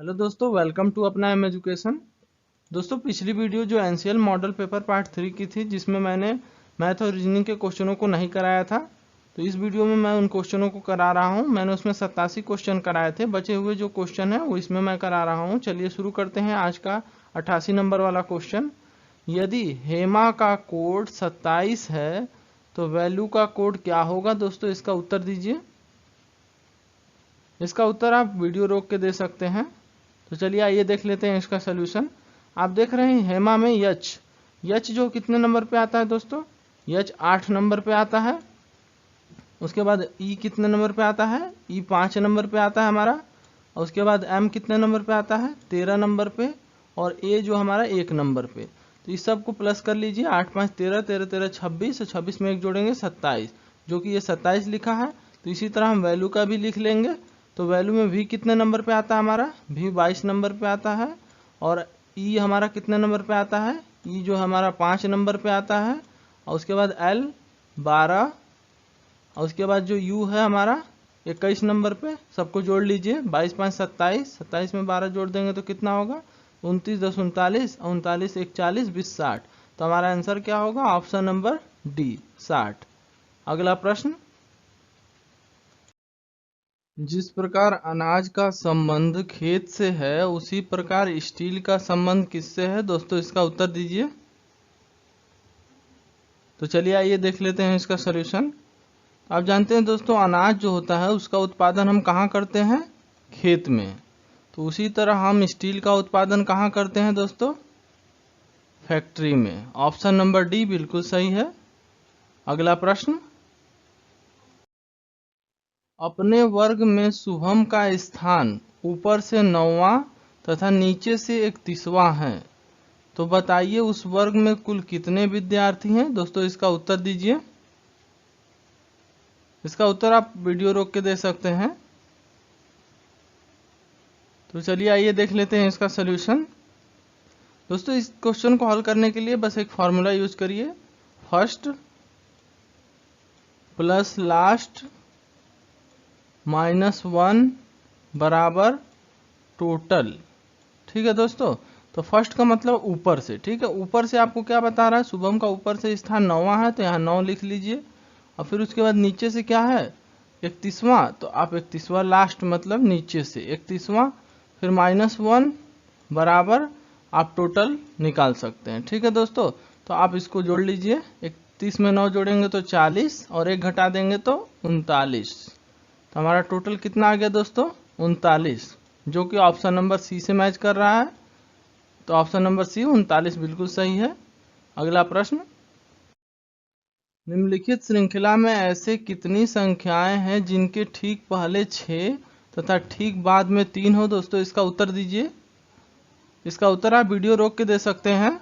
Hello दोस्तों, welcome to अपना M education. दोस्तों, पिछली वीडियो जो एनसीएल मॉडल पेपर पार्ट 3 की थी, जिसमें मैंने मैथ और रीजनिंग के क्वेश्चनों को नहीं कराया था, तो इस वीडियो में मैं उन क्वेश्चनों को करा रहा हूं। मैंने उसमें 87 क्वेश्चन कराए थे, बचे हुए जो क्वेश्चन है वो इसमें मैं करा रहा हूं। चलिए शुरू करते हैं आज का 88 नंबर वाला क्वेश्चन। यदि हेमा का कोड 27 है तो वैल्यू का कोड क्या होगा? दोस्तों, इसका उत्तर दीजिए। इसका उत्तर आप वीडियो रोक के दे सकते हैं। तो चलिए आइए देख लेते हैं इसका सोल्यूशन। आप देख रहे हैं हेमा में यच जो कितने नंबर पे आता है दोस्तों? यच 8 नंबर पे आता है। उसके बाद ई कितने नंबर पे आता है? ई 5 नंबर पे आता है हमारा। और उसके बाद एम कितने नंबर पे आता है? 13 नंबर पे। और ए जो हमारा 1 नंबर पे। तो इस सब को प्लस कर लीजिए। 8 5 13, 13 13 26, 26 में एक जोड़ेंगे 27, जो कि ये 27 लिखा है। तो इसी तरह हम वैल्यू का भी लिख लेंगे। तो वैल्यू में वी कितने नंबर पे आता है हमारा? वी 22 नंबर पे आता है। और ई हमारा कितने नंबर पे आता है? ई जो हमारा 5 नंबर पे आता है। और उसके बाद एल 12। और उसके बाद जो यू है हमारा 21 नंबर पे। सबको जोड़ लीजिए। 22 5 27, 27 में 12 जोड़ देंगे तो कितना होगा? 29 10 39, 39 1 40, 20 60। तो हमारा आंसर क्या होगा? Option number D 60। अगला प्रश्न। जिस प्रकार अनाज का संबंध खेत से है, उसी प्रकार स्टील का संबंध किससे है? दोस्तों, इसका उत्तर दीजिए। तो चलिए आइए देख लेते हैं इसका सॉल्यूशन। आप जानते हैं दोस्तों, अनाज जो होता है उसका उत्पादन हम कहाँ करते हैं? खेत में। तो उसी तरह हम स्टील का उत्पादन कहाँ करते हैं दोस्तों? फैक्ट्री में। ऑप्शन नंबर डी बिल्कुल सही है। अगला प्रश्न। अपने वर्ग में शुभम का स्थान ऊपर से 9वां तथा नीचे से 31वां है, तो बताइए उस वर्ग में कुल कितने विद्यार्थी हैं? दोस्तों, इसका उत्तर दीजिए। इसका उत्तर आप वीडियो रोक के दे सकते हैं। तो चलिए आइए देख लेते हैं इसका सलूशन। दोस्तों, इस क्वेश्चन को हल करने के लिए बस एक फॉर्मूला यूज करिए। फर्स्ट प्लस लास्ट -1 बराबर टोटल। ठीक है दोस्तों। तो फर्स्ट का मतलब ऊपर से। ठीक है, ऊपर से आपको क्या बता रहा है? शुभम का ऊपर से स्थान 9वां है, तो यहाँ 9 लिख लीजिए। और फिर उसके बाद नीचे से क्या है? 31वां। तो आप 31वां लास्ट मतलब नीचे से 31वां, फिर -1 बराबर आप टोटल निकाल सकते हैं। ठीक है दोस्तों। तो आप इसको जोड़ लीजिए। 31 में 9 जोड़ेंगे तो 40, और 1 घटा देंगे तो 39। तो हमारा टोटल कितना आ गया दोस्तों? 39, जो कि ऑप्शन नंबर सी से मैच कर रहा है। तो ऑप्शन नंबर सी 39 बिल्कुल सही है। अगला प्रश्न। निम्नलिखित श्रृंखला में ऐसे कितनी संख्याएं हैं जिनके ठीक पहले 6 तथा ठीक बाद में 3 हो? दोस्तों, इसका उत्तर दीजिए। इसका उत्तर आप वीडियो रोक के दे सकते हैं।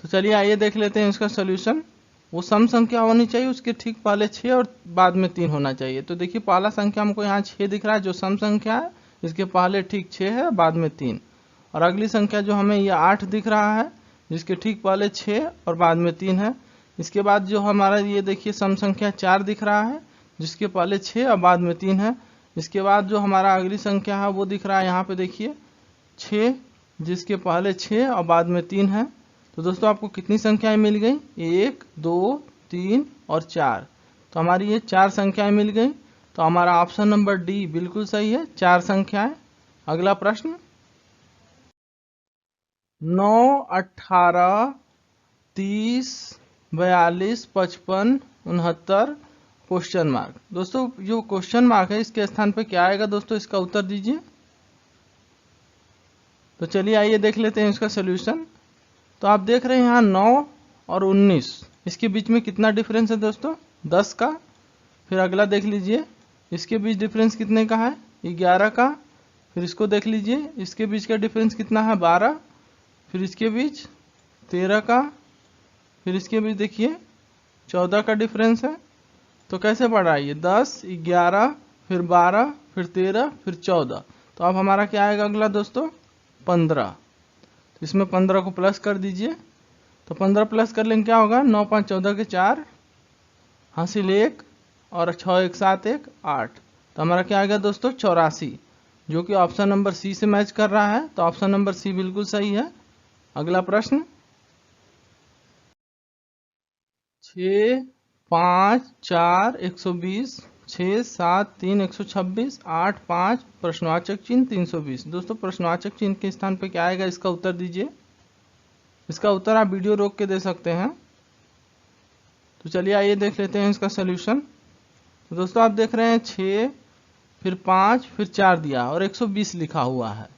तो चलिए आइए देख लेते हैं इसका सॉल्यूशन। वो सम संख्या होनी चाहिए, उसके ठीक पहले 6 और बाद में 3 होना चाहिए। तो देखिए, पहला संख्या हमको यहाँ 6 दिख रहा है, जो सम संख्या है। इसके पहले ठीक 6 है, बाद में 3। और अगली संख्या जो हमें ये 8 दिख रहा है, जिसके ठीक पहले 6 और बाद में 3 है। इसके बाद जो हमारा ये देखिए सम संख्या 4 दिख रहा है, जिसके पहले 6 और बाद में 3 है। इसके बाद जो हमारा अगली संख्या है वो दिख रहा है यहाँ पे देखिए 6, जिसके पहले 6 और बाद में 3 है। तो दोस्तों, आपको कितनी संख्याएं मिल गई? 1 2 3 और 4। तो हमारी ये 4 संख्याएं मिल गई। तो हमारा ऑप्शन नंबर डी बिल्कुल सही है, 4 संख्याएं। अगला प्रश्न। 9 18 30 42 55 69 क्वेश्चन मार्क। दोस्तों, जो क्वेश्चन मार्क है इसके स्थान पे क्या आएगा? दोस्तों, इसका उत्तर दीजिए। तो चलिए आइए देख लेते हैं इसका सोल्यूशन। तो आप देख रहे हैं यहाँ 9 और 19, इसके बीच में कितना डिफरेंस है दोस्तों? 10 का। फिर अगला देख लीजिए, इसके बीच डिफरेंस कितने का है? 11 का। फिर इसको देख लीजिए, इसके बीच का डिफरेंस कितना है? 12। फिर इसके बीच 13 का। फिर इसके बीच देखिए 14 का डिफरेंस है। तो कैसे पढ़ रहा है ये? 10 11 फिर 12 फिर 13 फिर 14। तो अब हमारा क्या आएगा अगला दोस्तों? 15। तो इसमें 15 को प्लस कर दीजिए। तो 15 प्लस कर लेंगे क्या होगा? 9 5 14 के 4, हासिल 1, और 6 1 7 1 8। तो हमारा क्या आएगा दोस्तों 84, जो कि ऑप्शन नंबर सी से मैच कर रहा है। तो ऑप्शन नंबर सी बिल्कुल सही है। अगला प्रश्न 6, 5, 4, 120, 6, 7, 3, 126, 8, 5 प्रश्नवाचक चिन्ह 320। दोस्तों प्रश्नवाचक चिन्ह के स्थान पे क्या आएगा, इसका उत्तर दीजिए। इसका उत्तर आप वीडियो रोक के दे सकते हैं। तो चलिए आइए देख लेते हैं इसका सोल्यूशन। तो दोस्तों आप देख रहे हैं 6, फिर 5, फिर 4 दिया और 120 लिखा हुआ है।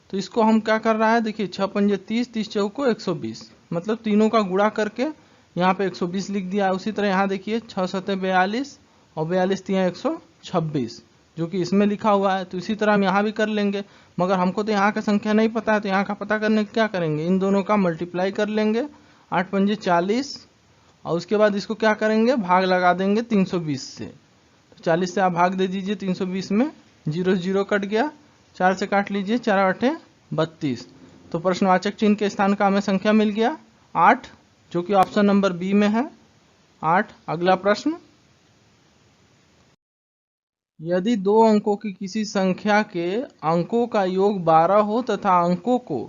तो इसको हम क्या कर रहा है, देखिए 6 पंजे 30, 30 चौको 120, मतलब तीनों का गुणा करके यहाँ पे 120 लिख दिया है। उसी तरह यहाँ देखिए 6 सत्ते 42 और 42 तिया 126, जो कि इसमें लिखा हुआ है। तो इसी तरह हम यहाँ भी कर लेंगे, मगर हमको तो यहाँ का संख्या नहीं पता है, तो यहाँ का पता करने क्या करेंगे, इन दोनों का मल्टीप्लाई कर लेंगे। 8 पंजे 40 और उसके बाद इसको क्या करेंगे, भाग लगा देंगे 320 से। तो 40 से आप भाग दे दीजिए 320 में, 0 0 कट गया, 4 से काट लीजिए, 4 8 32। तो प्रश्नवाचक चिन्ह के स्थान का हमें संख्या मिल गया 8, जो कि ऑप्शन नंबर बी में है 8। अगला प्रश्न, यदि 2 अंकों की किसी संख्या के अंकों का योग 12 हो तथा अंकों को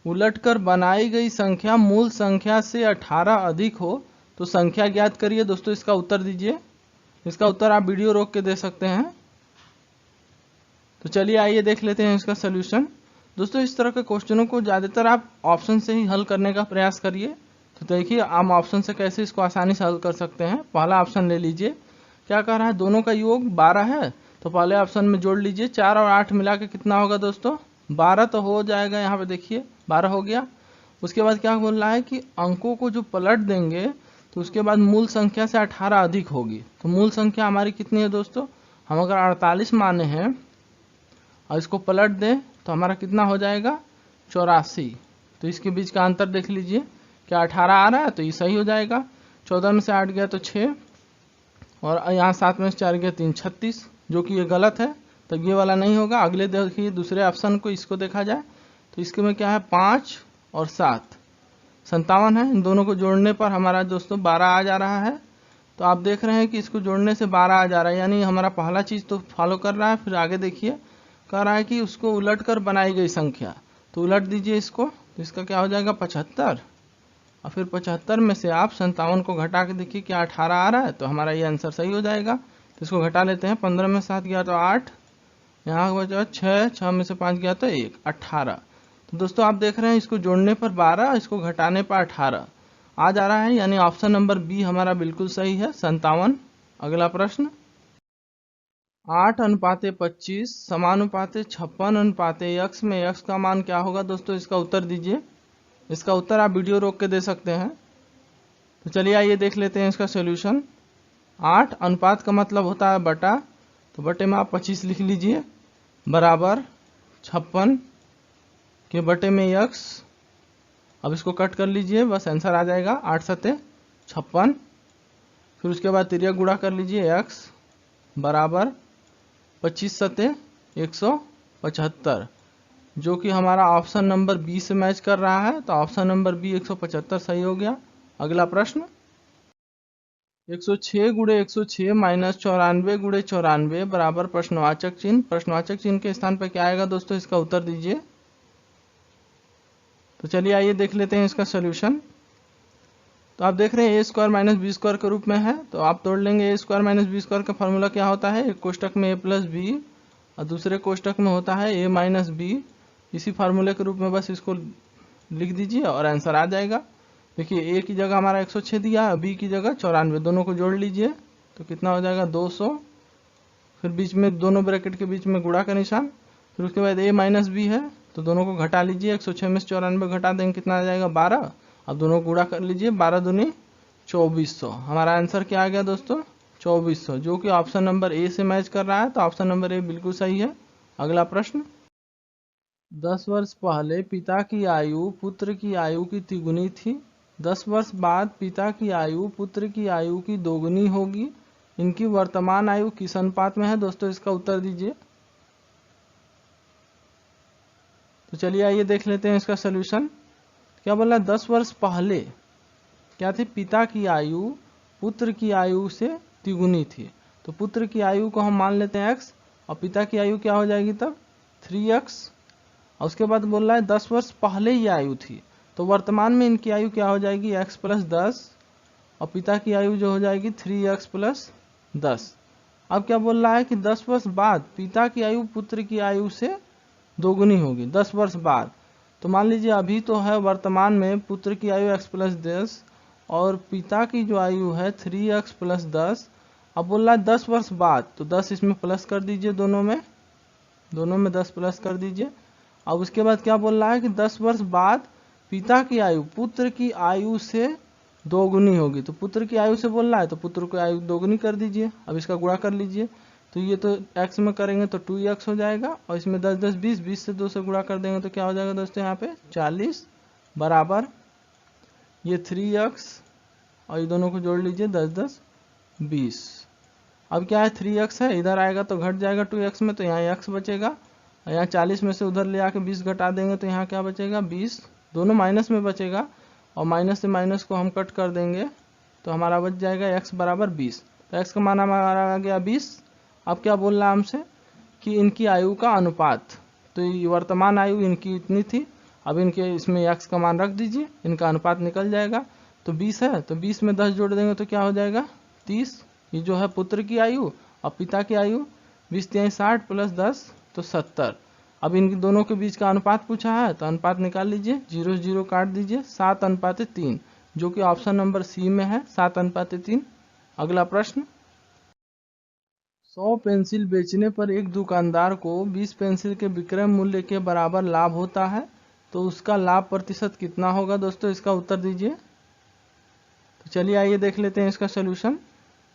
उलटकर बनाई गई संख्या मूल संख्या से 18 अधिक हो तो संख्या ज्ञात करिए। दोस्तों इसका उत्तर दीजिए। इसका उत्तर आप वीडियो रोक के दे सकते हैं। तो चलिए आइए देख लेते हैं इसका सोल्यूशन। दोस्तों इस तरह के क्वेश्चनों को ज़्यादातर आप ऑप्शन से ही हल करने का प्रयास करिए। तो देखिए हम ऑप्शन से कैसे इसको आसानी से हल कर सकते हैं। पहला ऑप्शन ले लीजिए, क्या कह रहा है, दोनों का योग 12 है, तो पहले ऑप्शन में जोड़ लीजिए। 4 और 8 मिला के कितना होगा दोस्तों, 12 तो हो जाएगा, यहाँ पे देखिए 12 हो गया। उसके बाद क्या बोल रहा है कि अंकों को जो पलट देंगे तो उसके बाद मूल संख्या से 18 अधिक होगी। तो मूल संख्या हमारी कितनी है दोस्तों, हम अगर 48 माने हैं और इसको पलट दें तो हमारा कितना हो जाएगा 84। तो इसके बीच का अंतर देख लीजिए, क्या 18 आ रहा है, तो ये सही हो जाएगा। 14 में से 8 गया तो 6 और यहाँ 7 में से 4 गया 3, 36, जो कि ये गलत है, तो ये वाला नहीं होगा। अगले देखिए दूसरे ऑप्शन को, इसको देखा जाए तो इसके में क्या है 5 और 7 57 है। इन दोनों को जोड़ने पर हमारा दोस्तों 12 आ जा रहा है। तो आप देख रहे हैं कि इसको जोड़ने से 12 आ जा रहा है, यानी हमारा पहला चीज़ तो फॉलो कर रहा है। फिर आगे देखिए कह रहा है कि उसको उलट कर बनाई गई संख्या, तो उलट दीजिए इसको, तो इसका क्या हो जाएगा 75, और फिर 75 में से आप 57 को घटा के देखिए क्या 18 आ रहा है, तो हमारा ये आंसर सही हो जाएगा। तो इसको घटा लेते हैं, 15 में 7 गया तो 8, यहाँ बचा 6, 6 में से 5 गया तो 1, 18। तो दोस्तों आप देख रहे हैं इसको जोड़ने पर 12, इसको घटाने पर 18 आ जा रहा है, यानी ऑप्शन नंबर बी हमारा बिल्कुल सही है 57। अगला प्रश्न, 8:25 समानुपाते 56 x में x का मान क्या होगा। दोस्तों इसका उत्तर दीजिए। इसका उत्तर आप वीडियो रोक के दे सकते हैं। तो चलिए आइए देख लेते हैं इसका सोल्यूशन। 8 अनुपात का मतलब होता है बटा, तो बटे में आप 25 लिख लीजिए, बराबर 56 के बटे में x। अब इसको कट कर लीजिए, बस आंसर आ जाएगा 8 सत्ते 56। फिर उसके बाद तिर्यक गुणा कर लीजिए, x बराबर 25 सत्ते 175, जो कि हमारा ऑप्शन नंबर बी से मैच कर रहा है। तो ऑप्शन नंबर बी 175 सही हो गया। अगला प्रश्न, 106 गुणे 106 माइनस 94 गुणे 94 बराबर प्रश्नवाचक चिन्ह। प्रश्नवाचक चिन्ह के स्थान पर क्या आएगा दोस्तों, इसका उत्तर दीजिए। तो चलिए आइए देख लेते हैं इसका सोल्यूशन। तो आप देख रहे हैं ए स्क्वायर माइनस बी स्क्वायर के रूप में है, तो आप तोड़ लेंगे। ए स्क्वायर माइनस बी स्क्वायर का फॉर्मूला क्या होता है, एक कोष्टक में ए प्लस बी और दूसरे कोष्टक में होता है ए माइनस बी। इसी फार्मूले के रूप में बस इसको लिख दीजिए और आंसर आ जाएगा। देखिए ए की जगह हमारा 106 दिया है, बी की जगह 94, दोनों को जोड़ लीजिए तो कितना हो जाएगा 200। फिर बीच में दोनों ब्रैकेट के बीच में गुणा का निशान, फिर उसके बाद ए माइनस बी है, तो दोनों को घटा लीजिए। 106 में से 94 घटा देंगे, कितना आ जाएगा 12। अब दोनों को गुणा कर लीजिए, 12 दूनी 2400। हमारा आंसर क्या आ गया दोस्तों 2400, जो कि ऑप्शन नंबर ए से मैच कर रहा है। तो ऑप्शन नंबर ए बिल्कुल सही है। अगला प्रश्न, 10 वर्ष पहले पिता की आयु पुत्र की आयु की तिगुनी थी, 10 वर्ष बाद पिता की आयु पुत्र की आयु की दोगुनी होगी, इनकी वर्तमान आयु किस अनुपात में है। दोस्तों इसका उत्तर दीजिए। तो चलिए आइए देख लेते हैं इसका सोल्यूशन। क्या बोला, 10 वर्ष पहले क्या थी, पिता की आयु पुत्र की आयु से तिगुनी थी। तो पुत्र की आयु को हम मान लेते हैं x और पिता की आयु क्या हो जाएगी तब 3x। और उसके बाद बोल रहा है 10 वर्ष पहले ये आयु थी, तो वर्तमान में इनकी आयु क्या हो जाएगी x प्लस 10 और पिता की आयु जो हो जाएगी 3x प्लस 10। अब क्या बोल रहा है कि 10 वर्ष बाद पिता की आयु पुत्र की आयु से दोगुनी होगी 10 वर्ष बाद। तो मान लीजिए अभी तो है वर्तमान में पुत्र की आयु x प्लस 10 और पिता की जो आयु है 3x प्लस 10। अब बोल रहा है 10 वर्ष बाद, तो 10 इसमें प्लस कर दीजिए, दोनों में 10 प्लस कर दीजिए। अब उसके बाद क्या बोल रहा है कि 10 वर्ष बाद पिता की आयु पुत्र की आयु से दोगुनी होगी। तो पुत्र की आयु से बोल रहा है तो पुत्र की आयु दोगुनी कर दीजिए। अब इसका गुणा कर लीजिए, तो ये तो x में करेंगे तो 2x हो जाएगा और इसमें 10 10 20 20 से 2 से गुणा कर देंगे तो क्या हो जाएगा दोस्तों यहाँ पे 40 बराबर ये 3x और ये दोनों को जोड़ लीजिए 10 10 20। अब क्या है 3x है, इधर आएगा तो घट जाएगा 2x में, तो यहाँ x बचेगा और यहाँ 40 में से उधर ले आके 20 घटा देंगे तो यहाँ क्या बचेगा 20, दोनों माइनस में बचेगा और माइनस से माइनस को हम कट कर देंगे तो हमारा बच जाएगा x बराबर 20। तो x का मान हमारा आ गया 20। अब क्या बोल रहा है हमसे कि इनकी आयु का अनुपात, तो ये वर्तमान आयु इनकी इतनी थी, अब इनके इसमें x का मान रख दीजिए, इनका अनुपात निकल जाएगा। तो 20 है तो 20 में 10 जोड़ देंगे तो क्या हो जाएगा 30। ये जो है पुत्र की आयु और पिता की आयु 20 3 60 प्लस 10 तो 70। अब इनके दोनों के बीच का अनुपात पूछा है तो अनुपात निकाल लीजिए, 0 0 काट दीजिए, 7:3 जो कि ऑप्शन नंबर सी में है 7:3। अगला प्रश्न, 100 पेंसिल बेचने पर एक दुकानदार को 20 पेंसिल के विक्रय मूल्य के बराबर लाभ होता है, तो उसका लाभ प्रतिशत कितना होगा दोस्तों, इसका उत्तर दीजिए। तो चलिए आइए देख लेते हैं इसका सोल्यूशन।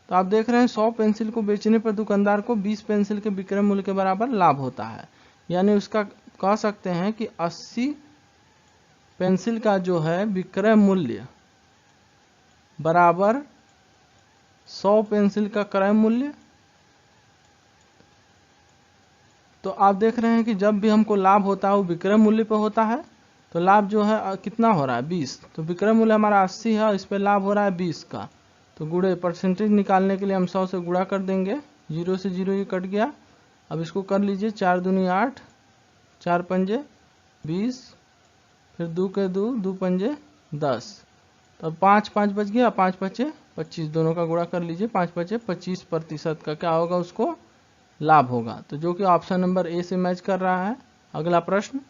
तो आप देख रहे हैं 100 पेंसिल को बेचने पर दुकानदार को 20 पेंसिल के विक्रय मूल्य के बराबर लाभ होता है, यानी उसका कह सकते हैं कि 80 पेंसिल का जो है विक्रय मूल्य बराबर 100 पेंसिल का क्रय मूल्य। तो आप देख रहे हैं कि जब भी हमको लाभ होता है वो विक्रय मूल्य पर होता है, तो लाभ जो है कितना हो रहा है 20, तो विक्रय मूल्य हमारा 80 है, इस पर लाभ हो रहा है 20 का, तो गुणे परसेंटेज निकालने के लिए हम 100 से गुणा कर देंगे, 0 से 0 ये कट गया। अब इसको कर लीजिए, 4 दूनी 8, 4 पंजे 20, फिर 2 के 2, 2 पंजे 10, तो 5 5 बच गया, 5 बचे 25, दोनों का गुणा कर लीजिए, 5 बचे 25% का क्या होगा उसको लाभ होगा, तो जो कि ऑप्शन नंबर ए से मैच कर रहा है। अगला प्रश्न,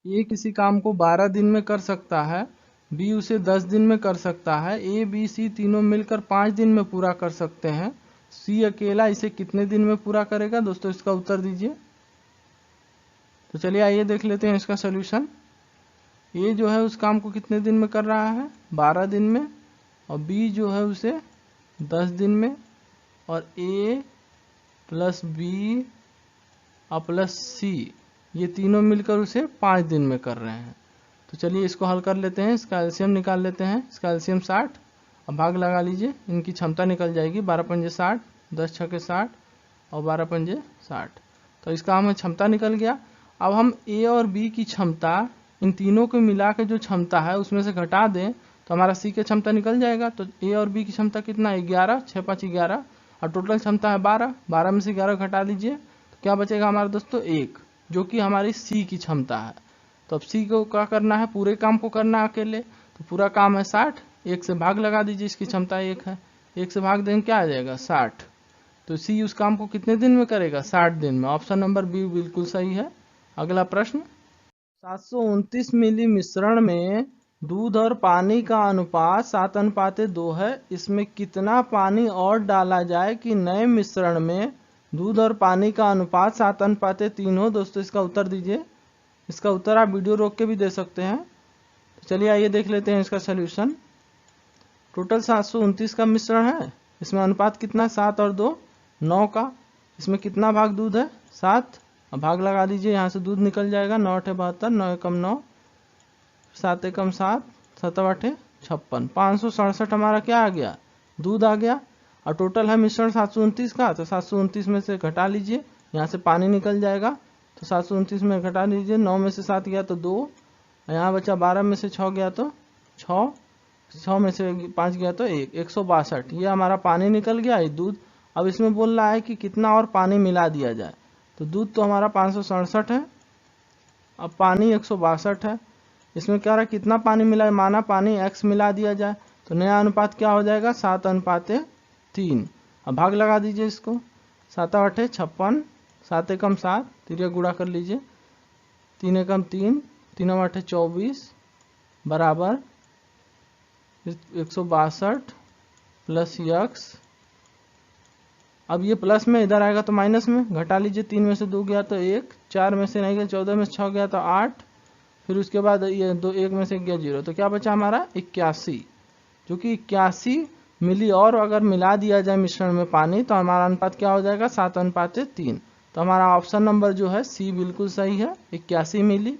ए किसी काम को 12 दिन में कर सकता है, बी उसे 10 दिन में कर सकता है, ए बी सी तीनों मिलकर 5 दिन में पूरा कर सकते हैं, सी अकेला इसे कितने दिन में पूरा करेगा दोस्तों, इसका उत्तर दीजिए। तो चलिए आइए देख लेते हैं इसका सोल्यूशन। ए जो है उस काम को कितने दिन में कर रहा है 12 दिन में, और बी जो है उसे 10 दिन में, और ए प्लस बी और प्लस सी ये तीनों मिलकर उसे 5 दिन में कर रहे हैं। तो चलिए इसको हल कर लेते हैं, इसका एलसीएम निकाल लेते हैं। इसका एलसीएम 60, अब भाग लगा लीजिए, इनकी क्षमता निकल जाएगी, 12 पंजे 60, 10 छके 60 और 12 पंजे 60, तो इसका हमें क्षमता निकल गया। अब हम ए और बी की क्षमता इन तीनों को मिला के जो क्षमता है उसमें से घटा दें तो हमारा सी की क्षमता निकल जाएगा। तो ए और बी की क्षमता कितना है 11, 6 5 11 और टोटल क्षमता है 12, 12 में से 11 घटा दीजिए तो क्या बचेगा हमारा दोस्तों 1, जो कि हमारी सी की क्षमता है। तो अब सी को क्या करना है, पूरे काम को करना है अकेले, तो पूरा काम है 60, 1 से भाग लगा दीजिए, इसकी क्षमता 1 है, 1 से भाग देंगे क्या आ जाएगा 60, तो सी उस काम को कितने दिन में करेगा 60 दिन में। ऑप्शन नंबर बी बिल्कुल सही है। अगला प्रश्न, 729 मिली मिश्रण में दूध और पानी का अनुपात 7:2 है, इसमें कितना पानी और डाला जाए कि नए मिश्रण में दूध और पानी का अनुपात 7:3 हो दोस्तों, इसका उत्तर दीजिए। इसका उत्तर आप वीडियो रोक के भी दे सकते हैं। तो चलिए आइए देख लेते हैं इसका सोल्यूशन। टोटल 729 का मिश्रण है, इसमें अनुपात कितना 7 और 2 9 का, इसमें कितना भाग दूध है 7, अब भाग लगा दीजिए, यहाँ से दूध निकल जाएगा, 9 8 72, 9 एकम 9, 7 एकम 7, 7 8 56, 567 हमारा क्या आ गया दूध आ गया। और टोटल है मिश्रण 729 का, तो 729 में से घटा लीजिए, यहाँ से पानी निकल जाएगा, तो 729 में घटा लीजिए, 9 में से 7 गया तो 2, यहाँ बचा 12 में से 6 गया तो 6, 6 में से 5 गया तो 1, 162, ये हमारा पानी निकल गया, ये दूध, अब इसमें बोल रहा है कि कितना और पानी मिला दिया जाए। तो दूध तो हमारा 567 है, अब पानी 162 है। इसमें क्या रहा, कितना पानी मिला है, माना पानी x मिला दिया जाए, तो नया अनुपात क्या हो जाएगा, 7:3। अब भाग लगा दीजिए इसको, 7 8 56, 7 एकम 7, तिरिया गुणा कर लीजिए, 3 एकम 3, 3 8 24 बराबर 162 प्लस x। अब ये प्लस में इधर आएगा तो माइनस में, घटा लीजिए, 3 में से 2 गया तो 1, 4 में से नहीं गया, 14 में से 6 गया तो 8, फिर उसके बाद ये 2 1 में से गया 0, तो क्या बचा हमारा 81, जो कि 81 मिली। और अगर मिला दिया जाए मिश्रण में पानी तो हमारा अनुपात क्या हो जाएगा, 7:3। तो हमारा ऑप्शन नंबर जो है सी बिल्कुल सही है, 81 मिली।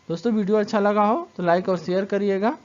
दोस्तों वीडियो अच्छा लगा हो तो लाइक और शेयर करिएगा।